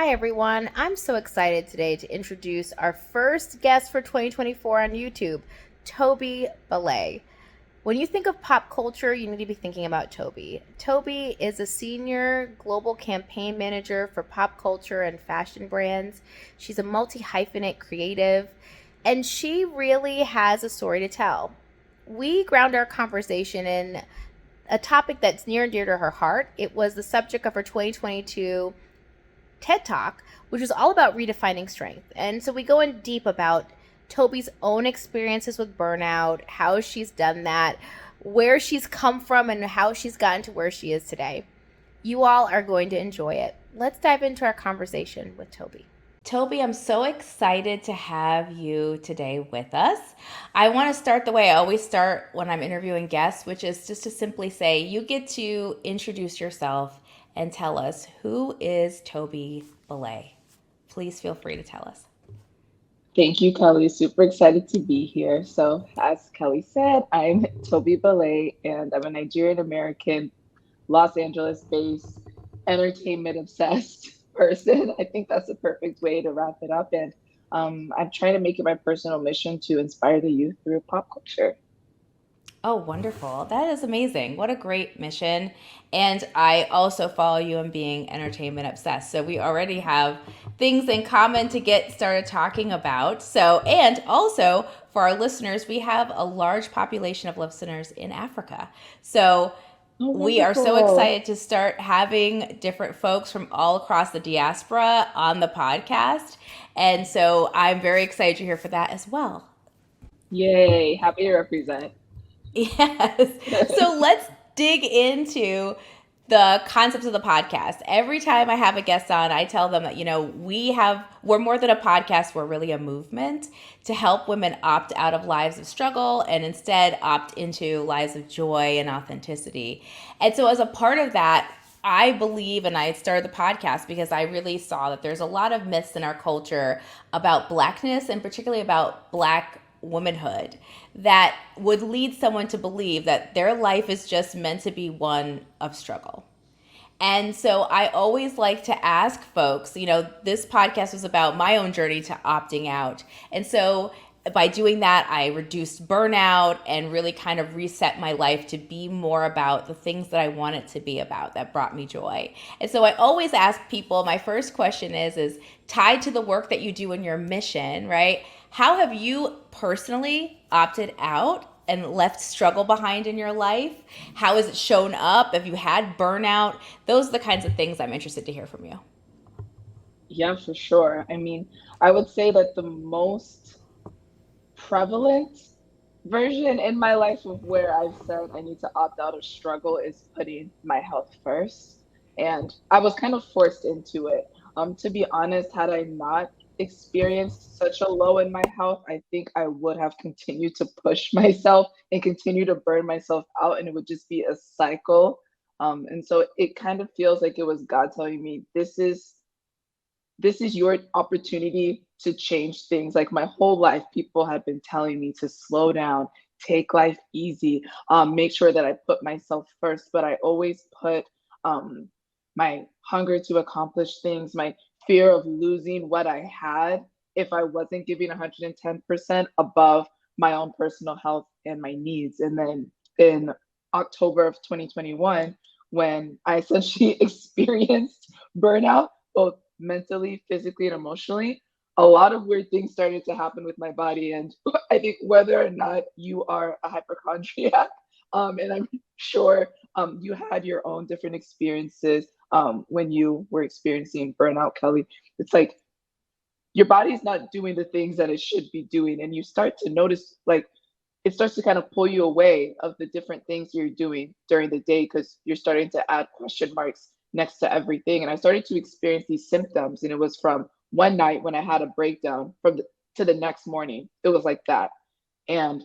Hi, everyone. I'm so excited today to introduce our first guest for 2024 on YouTube, Tobi Gbile. When you think of pop culture, you need to be thinking about Tobi. Tobi is a senior global campaign manager for pop culture and fashion brands. She's a multi-hyphenate creative, and she really has a story to tell. We ground our conversation in a topic that's near and dear to her heart. It was the subject of her 2022 TED Talk, which was all about redefining strength. And so we go in deep about Tobi's own experiences with burnout, how she's done that, where she's come from, and how she's gotten to where she is today. You all are going to enjoy it. Let's dive into our conversation with Tobi. Tobi, I'm so excited to have you today with us. I want to start the way I always start when I'm interviewing guests, which is just to simply say, you get to introduce yourself and tell us, who is Tobi Gbile? Please feel free to tell us. Thank you, Kelley. Super excited to be here. So, as Kelley said, I'm Tobi Gbile, and I'm a Nigerian American, Los Angeles based, entertainment obsessed person. I think that's the perfect way to wrap it up. And I'm trying to make it my personal mission to inspire the youth through pop culture. Oh, wonderful. That is amazing. What a great mission. And I also follow you in being entertainment obsessed. So we already have things in common to get started talking about. So, and also for our listeners, we have a large population of listeners in Africa. So we are so excited to start having different folks from all across the diaspora on the podcast. And so I'm very excited you're here for that as well. Yay. Happy to represent. Yes. So let's dig into the concepts of the podcast. Every time I have a guest on, I tell them that, we're more than a podcast, we're really a movement to help women opt out of lives of struggle and instead opt into lives of joy and authenticity. And so as a part of that, I believe, and I started the podcast because I really saw that there's a lot of myths in our culture about Blackness and particularly about Black womanhood that would lead someone to believe that their life is just meant to be one of struggle. And so I always like to ask folks, this podcast was about my own journey to opting out. And so by doing that, I reduced burnout and really kind of reset my life to be more about the things that I want it to be about that brought me joy. And so I always ask people, my first question is tied to the work that you do in your mission, right? How have you personally opted out and left struggle behind in your life? How has it shown up? Have you had burnout? Those are the kinds of things I'm interested to hear from you. Yeah, for sure. I mean, I would say that the most prevalent version in my life of where I've said I need to opt out of struggle is putting my health first. And I was kind of forced into it. To be honest, had I not experienced such a low in my health, I think I would have continued to push myself and continue to burn myself out, and it would just be a cycle. And so it kind of feels like it was God telling me, this is your opportunity to change things. Like my whole life, people have been telling me to slow down, take life easy, make sure that I put myself first. But I always put my hunger to accomplish things, my fear of losing what I had if I wasn't giving 110% above my own personal health and my needs. And then in October of 2021, when I essentially experienced burnout, both mentally, physically, and emotionally, a lot of weird things started to happen with my body. And I think whether or not you are a hypochondriac, and I'm sure you had your own different experiences when you were experiencing burnout, Kelley, it's like your body's not doing the things that it should be doing. And you start to notice, like, it starts to kind of pull you away of the different things you're doing during the day because you're starting to add question marks next to everything. And I started to experience these symptoms, and it was from one night when I had a breakdown to the next morning. It was like that. And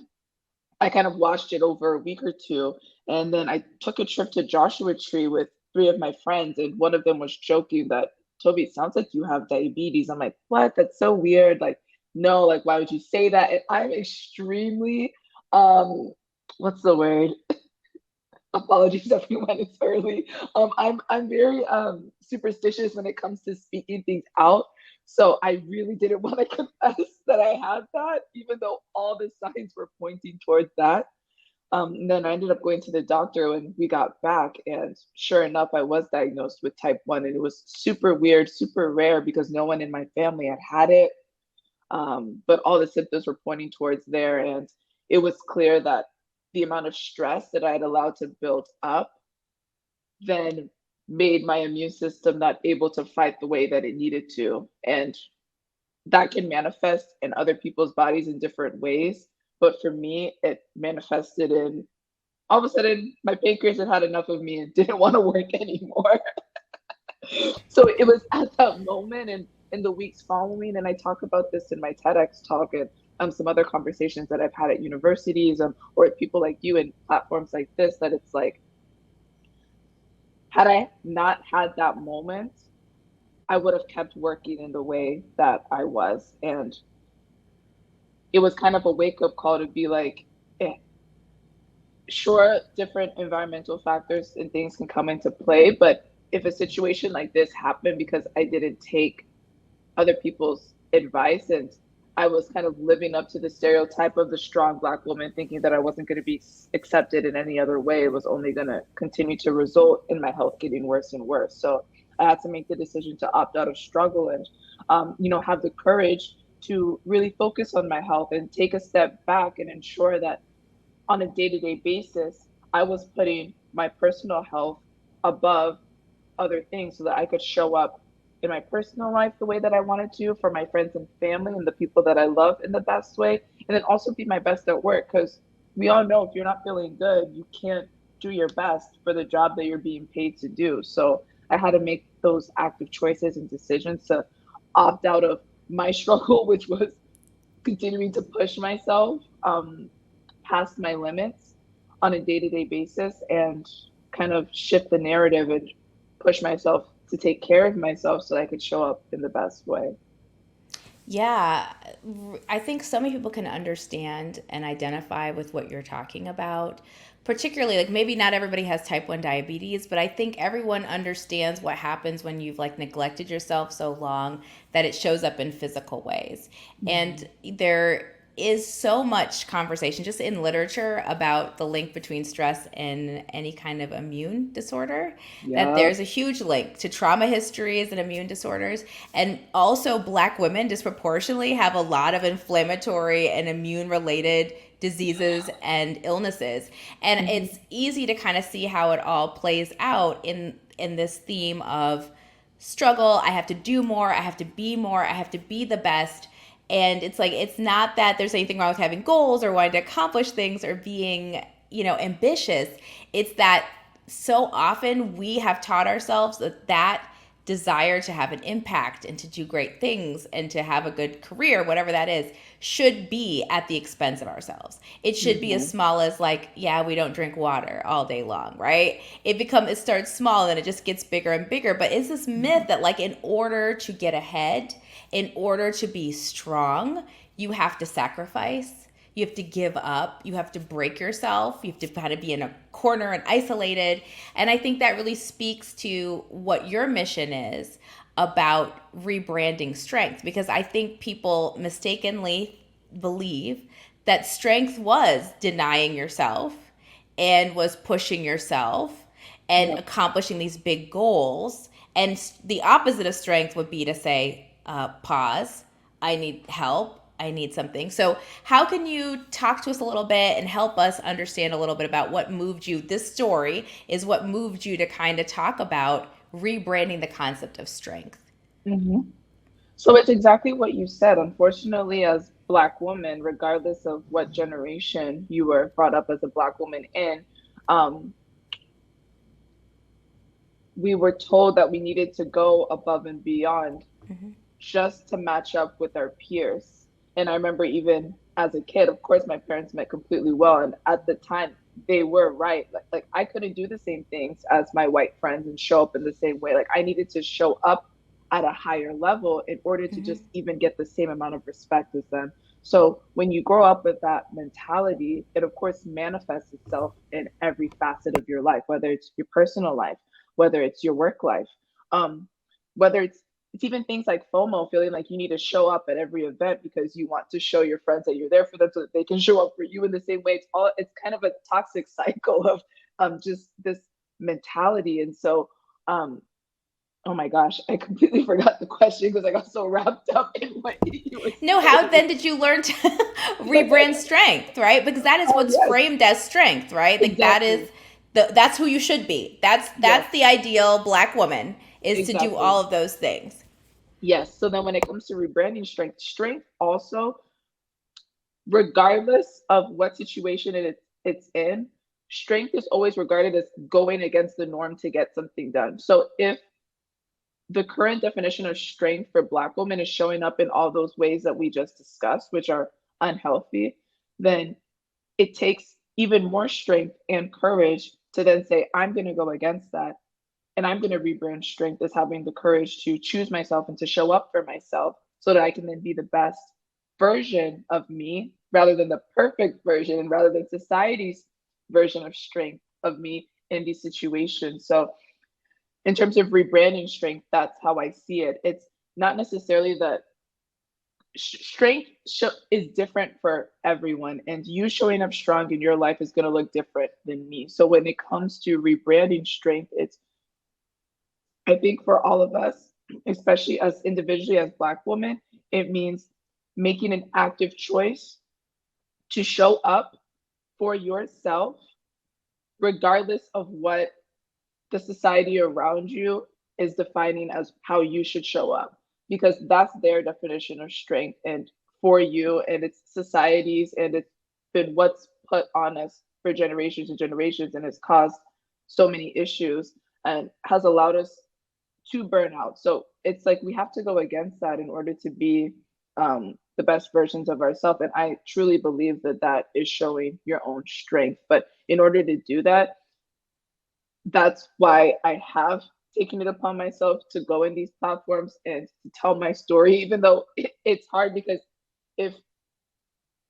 I kind of watched it over a week or two. And then I took a trip to Joshua Tree with three of my friends, and one of them was joking that, Tobi, it sounds like you have diabetes. I'm like, what? That's so weird. Like, no, like, why would you say that? And I'm extremely, what's the word? Apologies everyone, it's early. I'm very superstitious when it comes to speaking things out. So I really didn't want to confess that I had that, even though all the signs were pointing towards that. And then I ended up going to the doctor when we got back, and sure enough, I was diagnosed with type 1, and it was super weird, super rare because no one in my family had it. But all the symptoms were pointing towards there, and it was clear that the amount of stress that I had allowed to build up then made my immune system not able to fight the way that it needed to. And that can manifest in other people's bodies in different ways. But for me, it manifested in all of a sudden my pancreas had had enough of me and didn't want to work anymore. So it was at that moment and in the weeks following, and I talk about this in my TEDx talk and some other conversations that I've had at universities or with people like you and platforms like this, that it's like, had I not had that moment, I would have kept working in the way that I was. And it was kind of a wake up call to be like, eh, sure, different environmental factors and things can come into play, but if a situation like this happened because I didn't take other people's advice and I was kind of living up to the stereotype of the strong Black woman, thinking that I wasn't going to be accepted in any other way, it was only going to continue to result in my health getting worse and worse. So I had to make the decision to opt out of struggle and, have the courage to really focus on my health and take a step back and ensure that on a day-to-day basis, I was putting my personal health above other things so that I could show up in my personal life the way that I wanted to for my friends and family and the people that I love in the best way. And then also be my best at work, because we all know if you're not feeling good, you can't do your best for the job that you're being paid to do. So I had to make those active choices and decisions to opt out of my struggle, which was continuing to push myself past my limits on a day-to-day basis and kind of shift the narrative and push myself to take care of myself so I could show up in the best way. Yeah, I think so many people can understand and identify with what you're talking about. Particularly, like maybe not everybody has type 1 diabetes, but I think everyone understands what happens when you've like neglected yourself so long that it shows up in physical ways. Mm-hmm. And there is so much conversation just in literature about the link between stress and any kind of immune disorder, that Yep. there's a huge link to trauma histories and immune disorders. And also Black women disproportionately have a lot of inflammatory and immune related diseases and illnesses. And Mm-hmm. it's easy to kind of see how it all plays out in this theme of struggle. I have to do more, I have to be more, I have to be the best. And it's like, it's not that there's anything wrong with having goals or wanting to accomplish things or being, ambitious. It's that so often we have taught ourselves that desire to have an impact and to do great things and to have a good career, whatever that is, should be at the expense of ourselves. It should be as Mm-hmm. small as like, yeah, we don't drink water all day long, right? It starts small and then it just gets bigger and bigger. But it's this myth that like in order to get ahead, in order to be strong, you have to sacrifice. You have to give up. You have to break yourself. You have to kind of be in a corner and isolated. And I think that really speaks to what your mission is about rebranding strength, because I think people mistakenly believe that strength was denying yourself and was pushing yourself and Yep. accomplishing these big goals. And the opposite of strength would be to say, pause, I need help, I need something. So, how can you talk to us a little bit and help us understand a little bit about what moved you? This story is what moved you to kind of talk about rebranding the concept of strength. Mm-hmm. So it's exactly what you said. Unfortunately, as Black women, regardless of what generation you were brought up as a Black woman in, um, we were told that we needed to go above and beyond Mm-hmm. just to match up with our peers. And I remember even as a kid, of course, my parents meant completely well. And at the time, they were right. Like I couldn't do the same things as my white friends and show up in the same way. Like I needed to show up at a higher level in order to Mm-hmm. just even get the same amount of respect as them. So when you grow up with that mentality, it of course manifests itself in every facet of your life, whether it's your personal life, whether it's your work life, um, whether it's even things like FOMO, feeling like you need to show up at every event because you want to show your friends that you're there for them so that they can show up for you in the same way. It's kind of a toxic cycle of just this mentality. And so um, oh my gosh, I completely forgot the question because I got so wrapped up in what you were No, how saying. then did you learn to rebrand strength, right? Because that is Oh what's yes, framed as strength, right? Like that is exactly. that's who you should be. Yes, That's the ideal black woman is to do exactly. all of those things. Yes. So then when it comes to rebranding strength, strength also, regardless of what situation it's in, strength is always regarded as going against the norm to get something done. So if the current definition of strength for Black women is showing up in all those ways that we just discussed, which are unhealthy, then it takes even more strength and courage to then say, I'm going to go against that. And I'm going to rebrand strength as having the courage to choose myself and to show up for myself so that I can then be the best version of me rather than the perfect version and rather than society's version of strength of me in these situations. So in terms of rebranding strength, that's how I see it. It's not necessarily that strength is different for everyone, and you showing up strong in your life is going to look different than me. So when it comes to rebranding strength, it's, I think for all of us, especially as individually as Black women, it means making an active choice to show up for yourself, regardless of what the society around you is defining as how you should show up, because that's their definition of strength and for you, and it's society's, and it's been what's put on us for generations and generations, and has caused so many issues and has allowed us to burn out. So it's like we have to go against that in order to be the best versions of ourselves. And I truly believe that that is showing your own strength. But in order to do that, that's why I have taken it upon myself to go in these platforms and to tell my story, even though it's hard, because if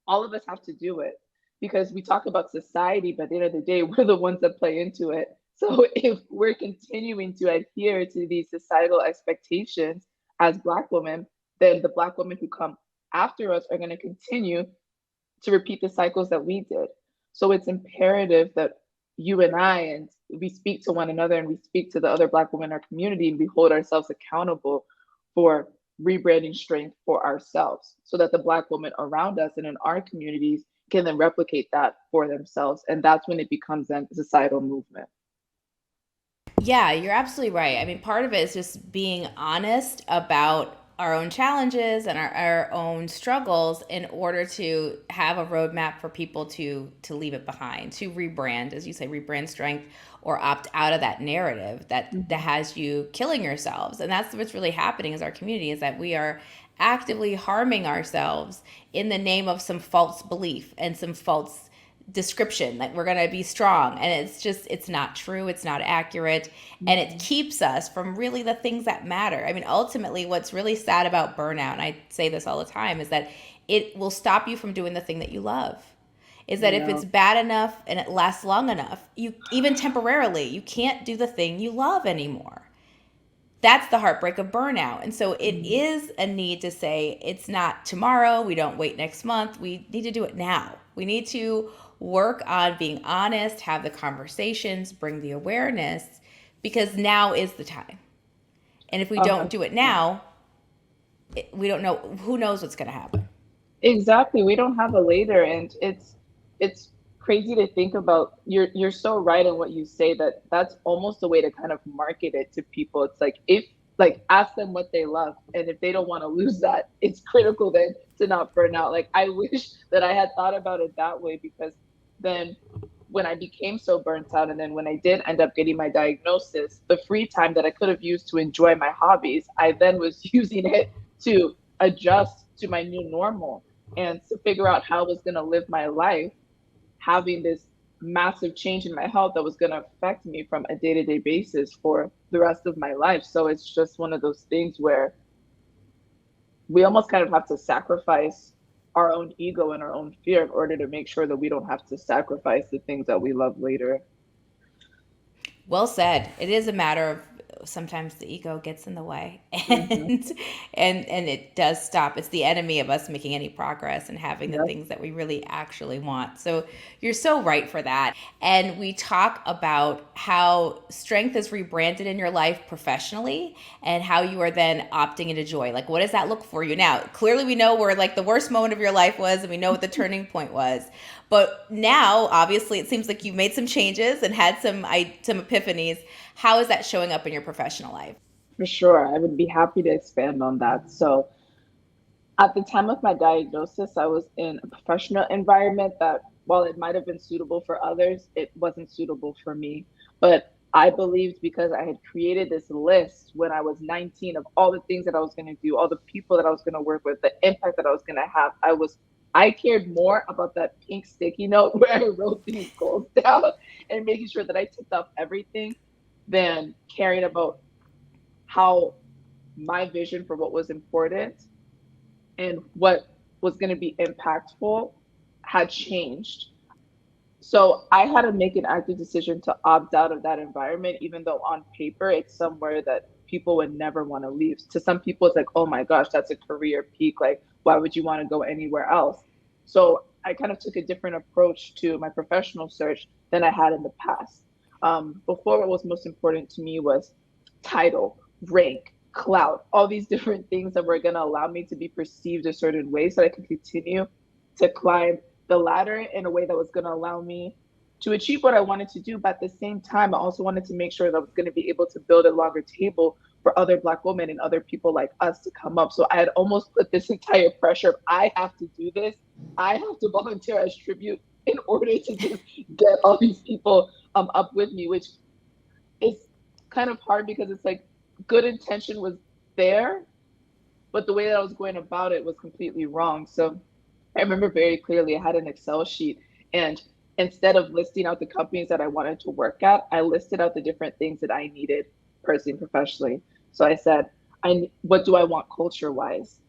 all of us have to do it, because we talk about society, but at the end of the day, we're the ones that play into it. So if we're continuing to adhere to these societal expectations as Black women, then the Black women who come after us are going to continue to repeat the cycles that we did. So it's imperative that you and I, and we speak to one another and we speak to the other Black women in our community, and we hold ourselves accountable for rebranding strength for ourselves so that the Black women around us and in our communities can then replicate that for themselves. And that's when it becomes a societal movement. Yeah, you're absolutely right. I mean, part of it is just being honest about our own challenges and our own struggles in order to have a roadmap for people to leave it behind, to rebrand, as you say, rebrand strength, or opt out of that narrative that Mhm. has you killing yourselves. And that's what's really happening as our community, is that we are actively harming ourselves in the name of some false belief and some false description that we're going to be strong, and it's not true, it's not accurate, and it Mhm. keeps us from really the things that matter. I mean, ultimately what's really sad about burnout, and I say this all the time, is that it will stop you from doing the thing that you love. Is I that if it's know. bad enough and it lasts long enough, you, even temporarily, you can't do the thing you love anymore. That's the heartbreak of burnout. And so it Mhm. is a need to say, it's not tomorrow. We don't wait next month. We need to do it now. We need to work on being honest, have the conversations, bring the awareness, because now is the time. And if we don't do it 100%. now, we don't know, who knows what's going to happen. Exactly. We don't have a later, and it's crazy to think about. You're so right in what you say, that that's almost a way to kind of market it to people. It's like, if, like, ask them what they love, and if they don't want to lose that, it's critical then to not burn out. Like, I wish that I had thought about it that way, because then when I became so burnt out, and then when I did end up getting my diagnosis, the free time that I could have used to enjoy my hobbies, I then was using it to adjust to my new normal and to figure out how I was going to live my life, having this massive change in my health that was going to affect me from a day-to-day basis for the rest of my life. So it's just one of those things where we almost kind of have to sacrifice our own ego and our own fear in order to make sure that we don't have to sacrifice the things that we love later. Well said. It is a matter of sometimes the ego gets in the way Hmm. and it does stop. It's the enemy of us making any progress and having the Yep. things that we really actually want. So you're so right for that. And we talk about how strength is rebranded in your life professionally and how you are then opting into joy. Like, what does that look for you now? Clearly, we know where like the worst moment of your life was, and we know what the turning point was. But now, obviously, it seems like you've made some changes and had some epiphanies. How is that showing up in your professional life? For sure. I would be happy to expand on that. So, at the time of my diagnosis, I was in a professional environment that, while it might have been suitable for others, it wasn't suitable for me. But I believed because I had created this list when I was 19 of all the things that I was going to do, all the people that I was going to work with, the impact that I was going to have. I cared more about that pink sticky note where I wrote these goals down and making sure that I ticked off everything than caring about how my vision for what was important and what was going to be impactful had changed. So I had to make an active decision to opt out of that environment, even though on paper it's somewhere that people would never want to leave. To some people, it's like, oh my gosh, that's a career peak. Like, why would you want to go anywhere else? So I kind of took a different approach to my professional search than I had in the past. Before, what was most important to me was title, rank, clout, all these different things that were going to allow me to be perceived a certain way so that I could continue to climb the ladder in a way that was going to allow me to achieve what I wanted to do. But at the same time, I also wanted to make sure that I was going to be able to build a longer table for other Black women and other people like us to come up. So I had almost put this entire pressure of I have to do this. I have to volunteer as tribute in order to just get all these people up with me, which is kind of hard because it's like good intention was there, but the way that I was going about it was completely wrong. So I remember very clearly I had an Excel sheet, and instead of listing out the companies that I wanted to work at, I listed out the different things that I needed personally and professionally. So I said, what do I want culture wise?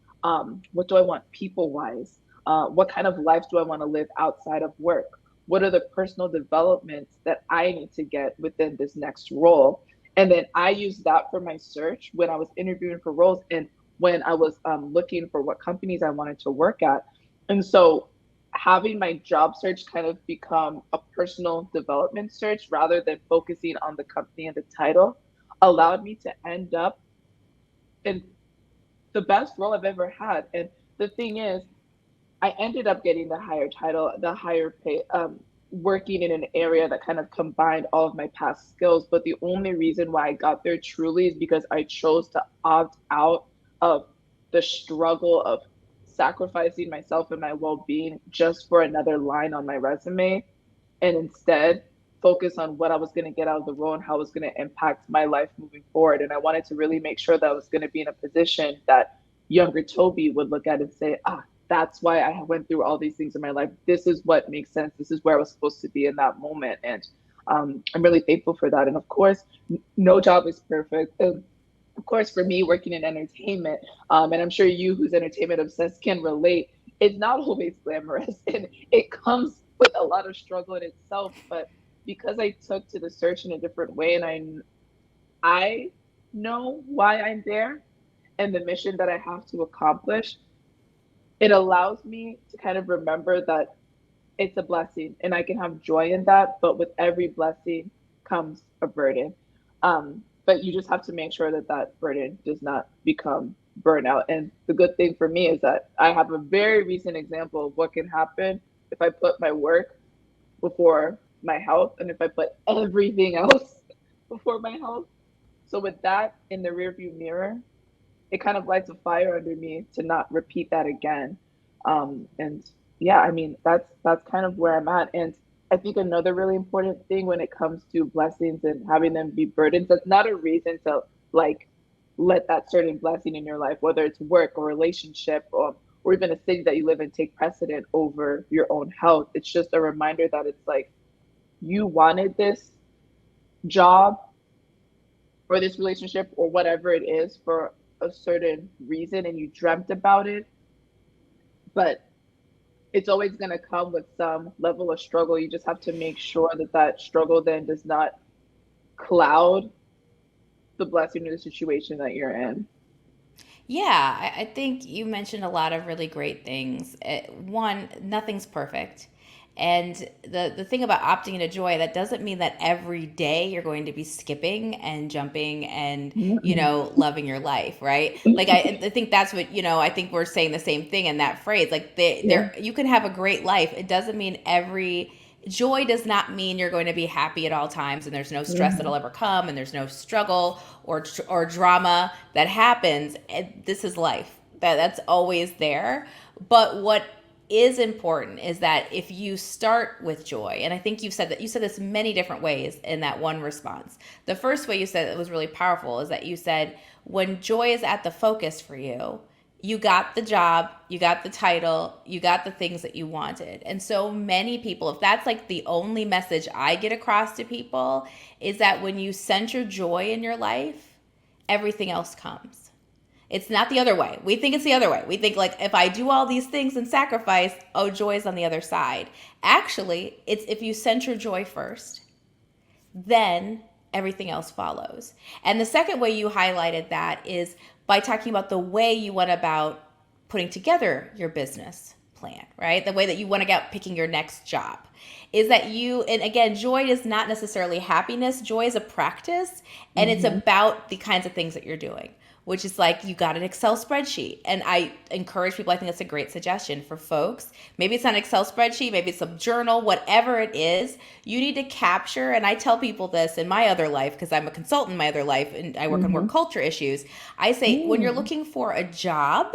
What do I want people wise? What kind of life do I want to live outside of work? What are the personal developments that I need to get within this next role? And then I used that for my search when I was interviewing for roles and when I was looking for what companies I wanted to work at. And so having my job search kind of become a personal development search rather than focusing on the company and the title allowed me to end up in the best role I've ever had. And the thing is, I ended up getting the higher title, the higher pay, working in an area that kind of combined all of my past skills. But the only reason why I got there truly is because I chose to opt out of the struggle of sacrificing myself and my well being just for another line on my resume, and instead focus on what I was going to get out of the role and how it was going to impact my life moving forward. And I wanted to really make sure that I was going to be in a position that younger Tobi would look at and say, ah, that's why I went through all these things in my life. This is what makes sense. This is where I was supposed to be in that moment. And I'm really thankful for that. And of course, no job is perfect. Of course, for me, working in entertainment, and I'm sure you who's entertainment obsessed can relate, it's not always glamorous and it comes with a lot of struggle in itself. But because I took to the search in a different way and I know why I'm there and the mission that I have to accomplish, it allows me to kind of remember that it's a blessing and I can have joy in that. But with every blessing comes a burden. But you just have to make sure that that burden does not become burnout. And the good thing for me is that I have a very recent example of what can happen if I put my work before my health and if I put everything else before my health. So with that in the rearview mirror, it kind of lights a fire under me to not repeat that again. And yeah, I mean that's kind of where I'm at. And I think another really important thing when it comes to blessings and having them be burdens, that's not a reason to like let that certain blessing in your life, whether it's work or relationship or even a city that you live in, take precedent over your own health. It's just a reminder that it's like you wanted this job or this relationship or whatever it is for a certain reason and you dreamt about it, but it's always going to come with some level of struggle. You just have to make sure that that struggle then does not cloud the blessing or the situation that you're in. Yeah, I think you mentioned a lot of really great things. One, nothing's perfect. And the thing about opting into joy, that doesn't mean that every day you're going to be skipping and jumping and, Mm-mm. loving your life, right? Like, I think that's what, I think we're saying the same thing in that phrase. Like, Yeah. you can have a great life. It doesn't mean joy does not mean you're going to be happy at all times and there's no stress that'll Hmm. ever come and there's no struggle or drama that happens. This is life. That's always there. But what is important is that if you start with joy, and I think you said this many different ways in that one response. The first way you said it was really powerful is that you said when joy is at the focus for you, you got the job, you got the title, you got the things that you wanted. And so many people, if that's like the only message I get across to people, is that when you center joy in your life, everything else comes. It's not the other way. We think it's the other way. We think like if I do all these things and sacrifice, oh, joy is on the other side. Actually, it's if you center joy first, then everything else follows. And the second way you highlighted that is by talking about the way you went about putting together your business plan, right? The way that you went about picking your next job is that and again, joy is not necessarily happiness. Joy is a practice, and it's Hmm. about the kinds of things that you're doing, which is like you got an Excel spreadsheet. And I encourage people, I think that's a great suggestion for folks. Maybe it's not an Excel spreadsheet, maybe it's a journal, whatever it is, you need to capture. And I tell people this in my other life, because I'm a consultant in my other life and I work on work Hmm. culture issues. I say, when you're Mm. looking for a job,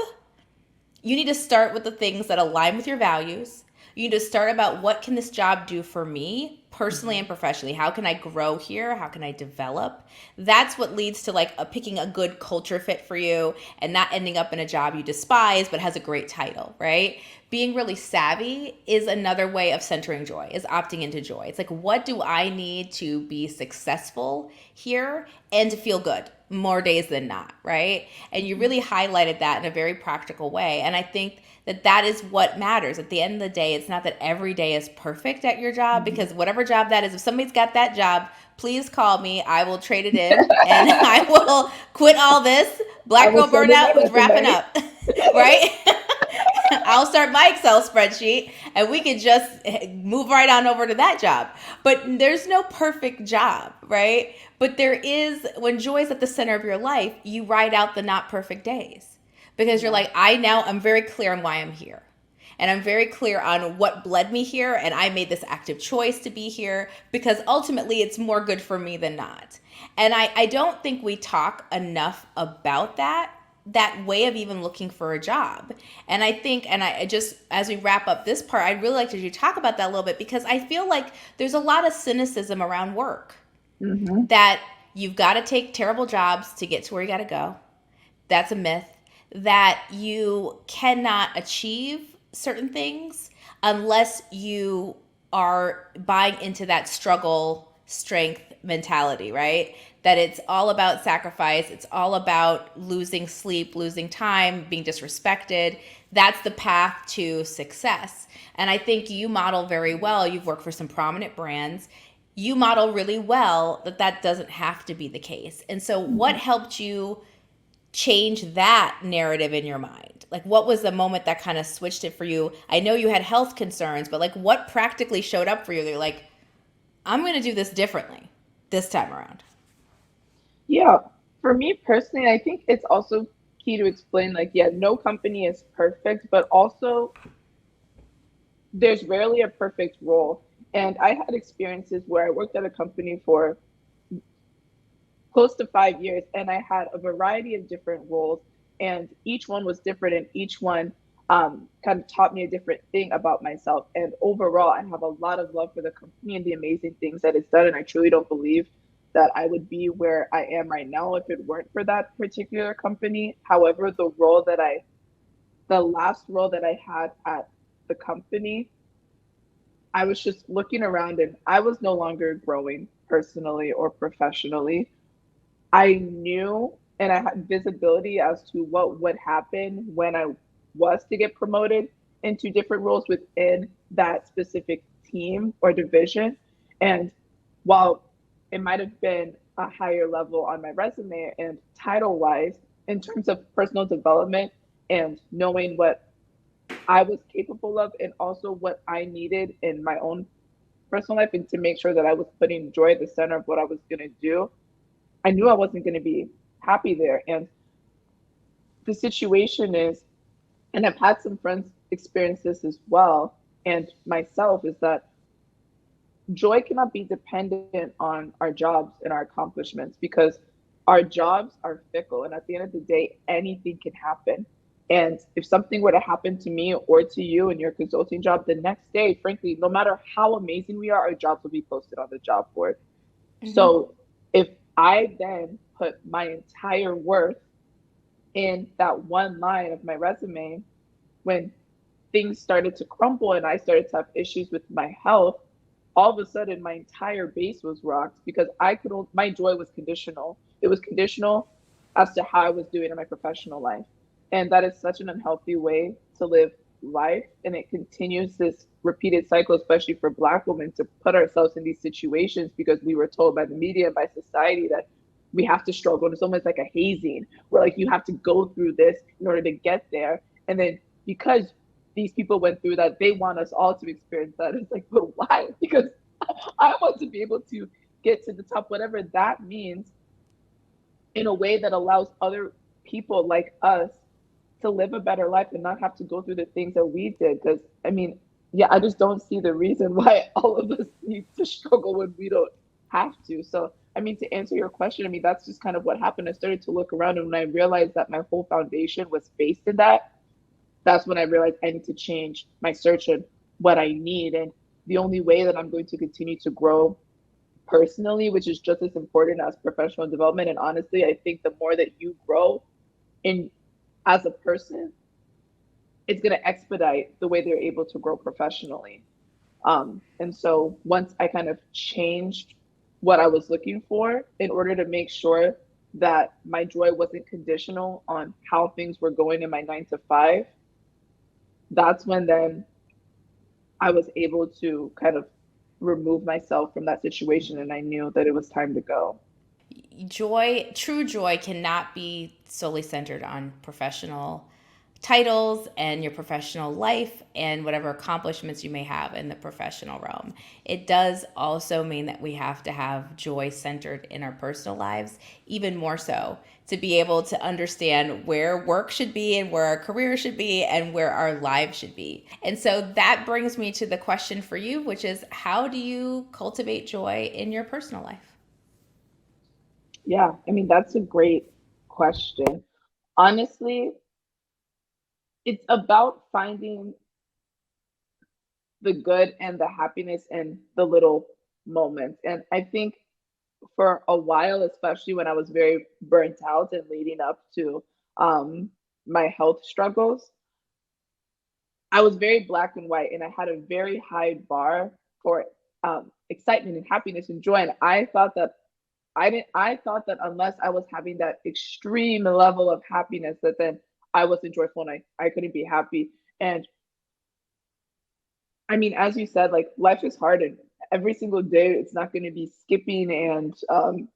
you need to start with the things that align with your values. You need to start about what can this job do for me personally Hmm. and professionally? How can I grow here? How can I develop? That's what leads to like picking a good culture fit for you and not ending up in a job you despise but has a great title, right? Being really savvy is another way of centering joy, is opting into joy. It's like, what do I need to be successful here and to feel good more days than not, right? And you really highlighted that in a very practical way. And I think that is what matters. At the end of the day, it's not that every day is perfect at your job, Hmm. because whatever job that is, if somebody's got that job, please call me. I will trade it in and I will quit all this. I Black will Girl send in my Burnout, who's wrapping resume. up, right? I'll start my Excel spreadsheet and we could just move right on over to that job. But there's no perfect job, right? But there is, when joy is at the center of your life, you ride out the not perfect days because you're Yeah. like, I'm very clear on why I'm here. And I'm very clear on what led me here. And I made this active choice to be here because ultimately it's more good for me than not. And I don't think we talk enough about that way of even looking for a job. And I think, and I just, as we wrap up this part, I'd really like to talk about that a little bit because I feel like there's a lot of cynicism around work, Hmm. that you've got to take terrible jobs to get to where you got to go. That's a myth. That you cannot achieve certain things unless you are buying into that struggle strength mentality, right? That it's all about sacrifice, it's all about losing sleep, losing time, being disrespected. That's the path to success. And I think you model very well. You've worked for some prominent brands. You model really well that doesn't have to be the case. And so, what Hmm. helped you change that narrative in your mind? Like, what was the moment that kind of switched it for you? I know you had health concerns, but like, what practically showed up for you? They're like, I'm going to do this differently this time around. Yeah. For me personally, I think it's also key to explain like, yeah, no company is perfect, but also there's rarely a perfect role. And I had experiences where I worked at a company for close to 5 years and I had a variety of different roles, and each one was different, and each one kind of taught me a different thing about myself. And overall, I have a lot of love for the company and the amazing things that it's done. And I truly don't believe that I would be where I am right now if it weren't for that particular company. However, the last role that I had at the company, I was just looking around and I was no longer growing personally or professionally. I knew and I had visibility as to what would happen when I was to get promoted. into different roles within that specific team or division. And while it might have been a higher level on my resume and title wise, in terms of personal development and knowing what I was capable of and also what I needed in my own personal life, and to make sure that I was putting joy at the center of what I was going to do, I knew I wasn't going to be happy there. And the situation is, and I've had some friends experience this as well, and myself, is that joy cannot be dependent on our jobs and our accomplishments, because our jobs are fickle. And at the end of the day, anything can happen. And if something were to happen to me or to you in your consulting job the next day, frankly, no matter how amazing we are, our jobs will be posted on the job board. Mm-hmm. So if I then put my entire worth in that one line of my resume, when things started to crumble and I started to have issues with my health, all of a sudden my entire base was rocked, because my joy was conditional. It was conditional as to how I was doing in my professional life. And that is such an unhealthy way to live life. And it continues this repeated cycle, especially for Black women, to put ourselves in these situations because we were told by the media and by society that we have to struggle. And it's almost like a hazing where, like, you have to go through this in order to get there. And then because these people went through that, they want us all to experience that. It's like, but why? Because I want to be able to get to the top, whatever that means, in a way that allows other people like us to live a better life and not have to go through the things that we did. Because, I mean, yeah, I just don't see the reason why all of us need to struggle when we don't have to. So, I mean, to answer your question, I mean, that's just kind of what happened. I started to look around, and when I realized that my whole foundation was based in that, that's when I realized I need to change my search and what I need. And the only way that I'm going to continue to grow personally, which is just as important as professional development. And honestly, I think the more that you grow in as a person, it's going to expedite the way they're able to grow professionally. And so once I kind of changed what I was looking for in order to make sure that my joy wasn't conditional on how things were going in my 9 to 5, that's when then I was able to kind of remove myself from that situation, and I knew that it was time to go. Joy, true joy, cannot be solely centered on professional titles and your professional life and whatever accomplishments you may have in the professional realm. It does also mean that we have to have joy centered in our personal lives, even more so, to be able to understand where work should be and where our career should be and where our lives should be. And so that brings me to the question for you, which is, how do you cultivate joy in your personal life? Yeah, I mean, that's a great question. Honestly, it's about finding the good and the happiness in the little moments. And I think for a while, especially when I was very burnt out and leading up to um, my health struggles, I was very black and white, and I had a very high bar for excitement and happiness and joy. And I thought that unless I was having that extreme level of happiness, that then I wasn't joyful and I couldn't be happy. And I mean, as you said, like, life is hard, and every single day it's not going to be skipping and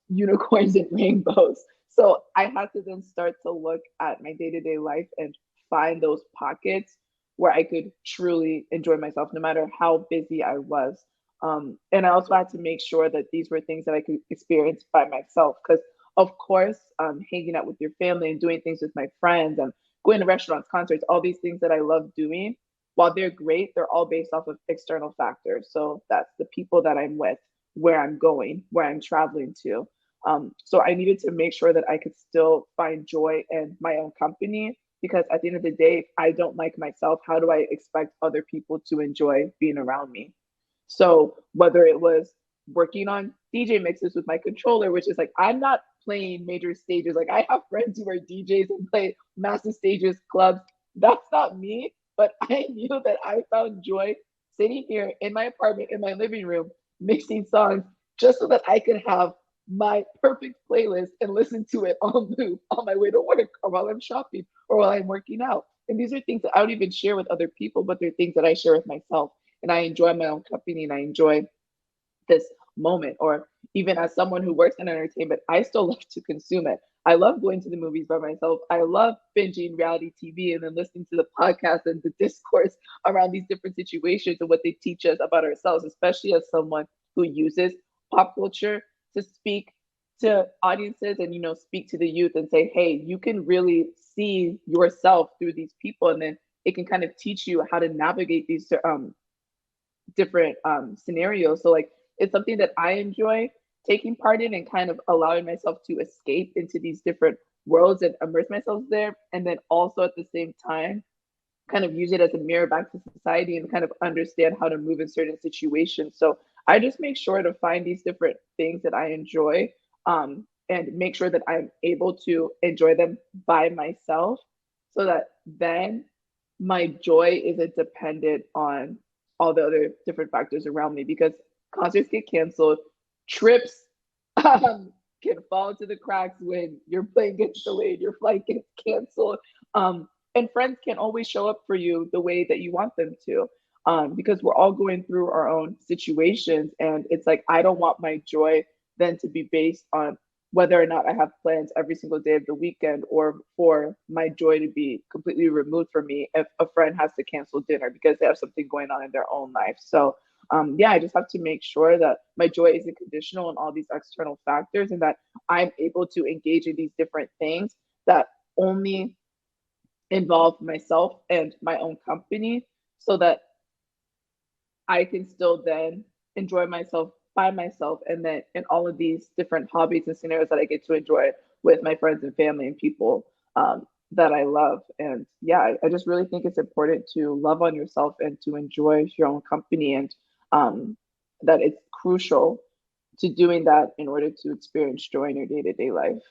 unicorns and rainbows. So I had to then start to look at my day-to-day life and find those pockets where I could truly enjoy myself no matter how busy I was. And I also had to make sure that these were things that I could experience by myself. Because, of course, hanging out with your family and doing things with my friends and going to restaurants, concerts, all these things that I love doing, while they're great, they're all based off of external factors. So that's the people that I'm with, where I'm going, where I'm traveling to. So I needed to make sure that I could still find joy in my own company, because at the end of the day, if I don't like myself, how do I expect other people to enjoy being around me? So whether it was working on DJ mixes with my controller, which is like, I'm not playing major stages. Like, I have friends who are DJs and play massive stages, clubs. That's not me. But I knew that I found joy sitting here in my apartment, in my living room, mixing songs just so that I could have my perfect playlist and listen to it on loop on my way to work, or while I'm shopping, or while I'm working out. And these are things that I don't even share with other people, but they're things that I share with myself. And I enjoy my own company and I enjoy this moment. Or even as someone who works in entertainment, I still love to consume it. I love going to the movies by myself. I love binging reality TV and then listening to the podcast and the discourse around these different situations and what they teach us about ourselves, especially as someone who uses pop culture to speak to audiences and speak to the youth and say, hey, you can really see yourself through these people, and then it can kind of teach you how to navigate these different scenarios. So like it's something that I enjoy taking part in and kind of allowing myself to escape into these different worlds and immerse myself there. And then also at the same time, kind of use it as a mirror back to society and kind of understand how to move in certain situations. So I just make sure to find these different things that I enjoy, and make sure that I'm able to enjoy them by myself so that then my joy isn't dependent on all the other different factors around me, because concerts get canceled, trips can fall into the cracks when your plane gets delayed, your flight gets canceled, and friends can't always show up for you the way that you want them to, because we're all going through our own situations. And it's like, I don't want my joy then to be based on whether or not I have plans every single day of the weekend, or for my joy to be completely removed from me if a friend has to cancel dinner because they have something going on in their own life. So, yeah, I just have to make sure that my joy isn't conditional on all these external factors, and that I'm able to engage in these different things that only involve myself and my own company, so that I can still then enjoy myself by myself, and then in all of these different hobbies and scenarios that I get to enjoy with my friends and family and people that I love. And yeah, I just really think it's important to love on yourself and to enjoy your own company, and that it's crucial to doing that in order to experience joy in your day to day life.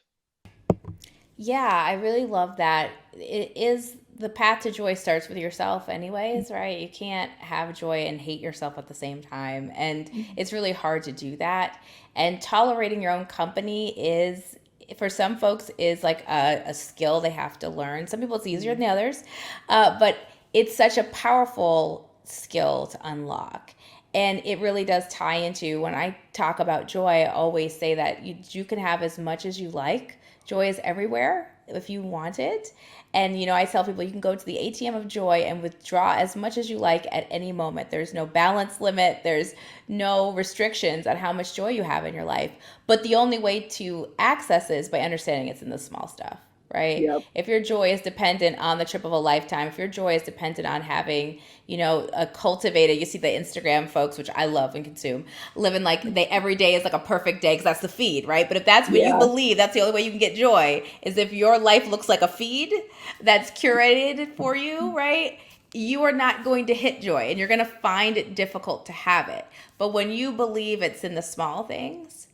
Yeah, I really love that. It is the path to joy starts with yourself, anyways, right? You can't have joy and hate yourself at the same time. And it's really hard to do that. And tolerating your own company is, for some folks, is like a skill they have to learn. Some people it's easier than others, but it's such a powerful skill to unlock. And it really does tie into, when I talk about joy, I always say that you can have as much as you like. Joy is everywhere if you want it. And, I tell people you can go to the ATM of joy and withdraw as much as you like at any moment. There's no balance limit, there's no restrictions on how much joy you have in your life. But the only way to access it is by understanding it's in the small stuff, right? Yep. If your joy is dependent on the trip of a lifetime, if your joy is dependent on having, a cultivated, you see the Instagram folks, which I love and consume, living like they every day is like a perfect day because that's the feed, right? But if that's what you Yeah. believe, that's the only way you can get joy, is if your life looks like a feed that's curated for you, right? You are not going to hit joy, and you're going to find it difficult to have it. But when you believe it's in the small things,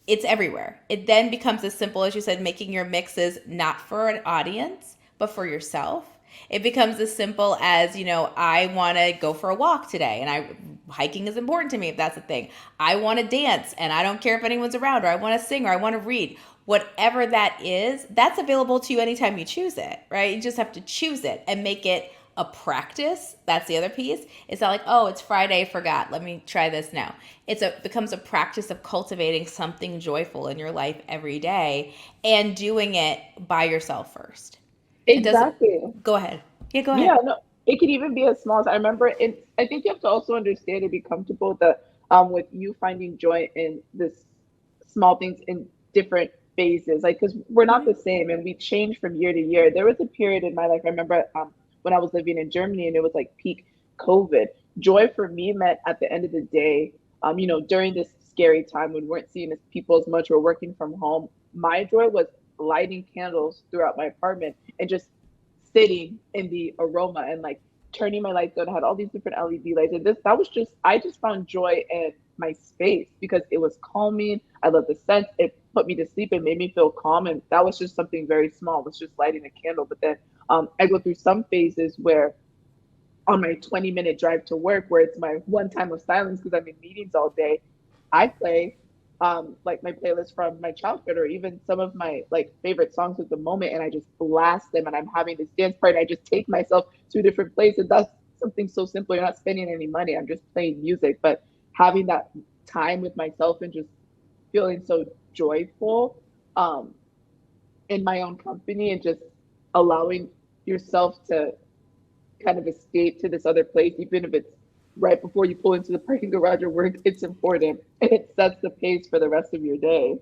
it's everywhere. It then becomes as simple as you said, making your mixes not for an audience, but for yourself. It becomes as simple as, I want to go for a walk today, and hiking is important to me if that's a thing. I want to dance and I don't care if anyone's around, or I want to sing, or I want to read. Whatever that is, that's available to you anytime you choose it, right? You just have to choose it and make it a practice. That's the other piece. It's not like, oh, it's Friday, forgot. Let me try this now. Becomes a practice of cultivating something joyful in your life every day, and doing it by yourself first. It doesn't. Exactly. Go ahead. Yeah, go ahead. Yeah, no, it could even be as small as, I remember it. I think you have to also understand and be comfortable that with you finding joy in this small things in different phases, like because we're not the same and we change from year to year. There was a period in my life, I remember when I was living in Germany and it was like peak COVID. Joy for me meant at the end of the day, during this scary time when we weren't seeing as people as much, or working from home, my joy was lighting candles throughout my apartment and just sitting in the aroma and like turning my lights on. I had all these different LED lights. And that was just, I just found joy in my space because it was calming. I love the scent. It put me to sleep and made me feel calm. And that was just something very small. It was just lighting a candle. But then I go through some phases where on my 20-minute drive to work, where it's my one time of silence because I'm in meetings all day, I play like my playlist from my childhood, or even some of my like favorite songs at the moment, and I just blast them, and I'm having this dance party. I just take myself to a different place, and that's something so simple. You're not spending any money. I'm just playing music, but having that time with myself and just feeling so joyful um, in my own company, and just allowing yourself to kind of escape to this other place, even if it's right before you pull into the parking garage or work, it's important. And it sets the pace for the rest of your day.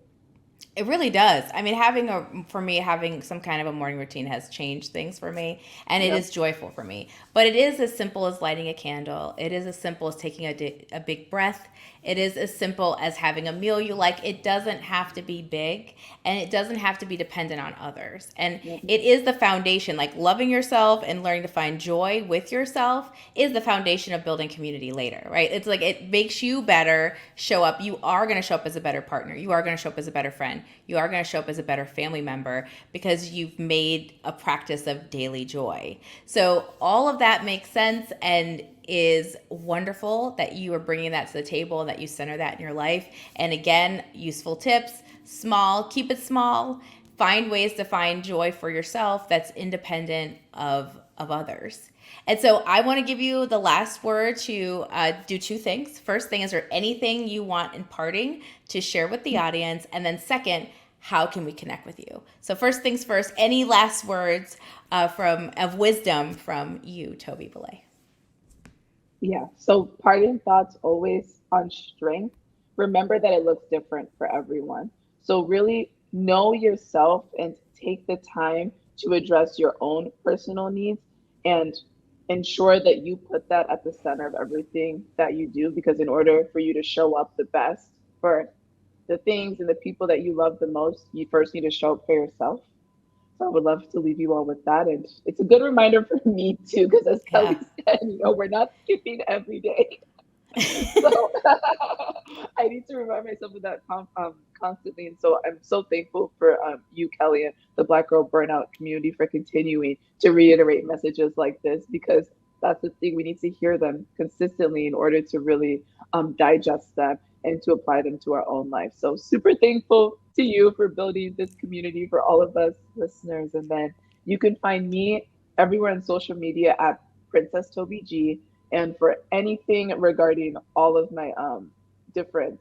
It really does. I mean, for me, having some kind of a morning routine has changed things for me, and it Yep. is joyful for me. But it is as simple as lighting a candle. It is as simple as taking a big breath. It is as simple as having a meal you like. It doesn't have to be big, and it doesn't have to be dependent on others. And Yep. it is the foundation, like loving yourself and learning to find joy with yourself is the foundation of building community later, right? It's like it makes you better show up. You are going to show up as a better partner. You are going to show up as a better friend. You are going to show up as a better family member because you've made a practice of daily joy. So all of that makes sense and is wonderful that you are bringing that to the table and that you center that in your life. And again, useful tips, small, keep it small, find ways to find joy for yourself that's independent of others. And so I want to give you the last word to do two things. First thing, is there anything you want in parting to share with the audience? And then second, how can we connect with you? So first things first, any last words of wisdom from you, Tobi Gbile? Yeah. So parting thoughts always on strength. Remember that it looks different for everyone. So really know yourself and take the time to address your own personal needs, and ensure that you put that at the center of everything that you do, because in order for you to show up the best for the things and the people that you love the most, you first need to show up for yourself. So I would love to leave you all with that. And it's a good reminder for me too, because as Kelley Yeah. said, we're not skipping every day. So I need to remind myself of that constantly. And so I'm so thankful for you, Kelley, and the Black Girl Burnout community for continuing to reiterate messages like this, because that's the thing. We need to hear them consistently in order to really digest them and to apply them to our own life. So super thankful to you for building this community for all of us listeners. And then you can find me everywhere on social media at Princess Tobi G. And for anything regarding all of my different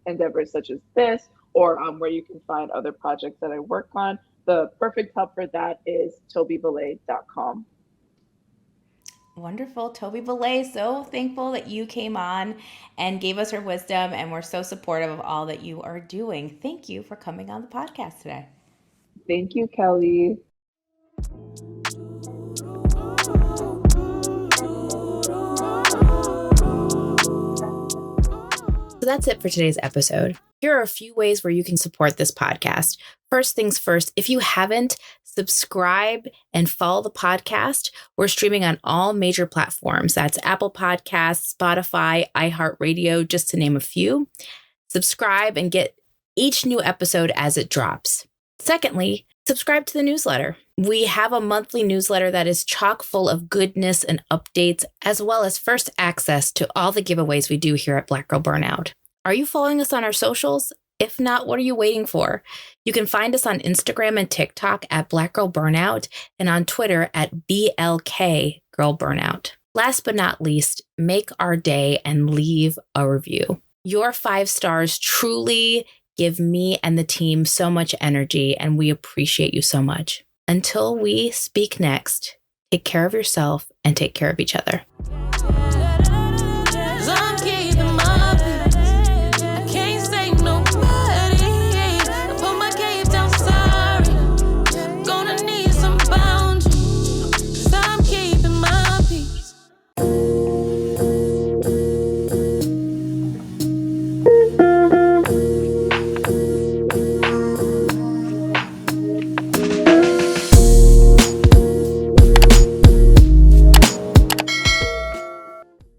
endeavors, such as this, or where you can find other projects that I work on, the perfect hub for that is tobigbile.com. Wonderful. Tobi Gbile, so thankful that you came on and gave us her wisdom, and we're so supportive of all that you are doing. Thank you for coming on the podcast today. Thank you, Kelley. So that's it for today's episode. Here are a few ways where you can support this podcast. First things first, if you haven't, subscribe and follow the podcast. We're streaming on all major platforms. That's Apple Podcasts, Spotify, iHeartRadio, just to name a few. Subscribe and get each new episode as it drops. Secondly, subscribe to the newsletter. We have a monthly newsletter that is chock full of goodness and updates, as well as first access to all the giveaways we do here at Black Girl Burnout. Are you following us on our socials? If not, what are you waiting for? You can find us on Instagram and TikTok at Black Girl Burnout, and on Twitter at BLK Girl Burnout. Last but not least, make our day and leave a review. Your 5 stars truly give me and the team so much energy, and we appreciate you so much. Until we speak next, take care of yourself and take care of each other.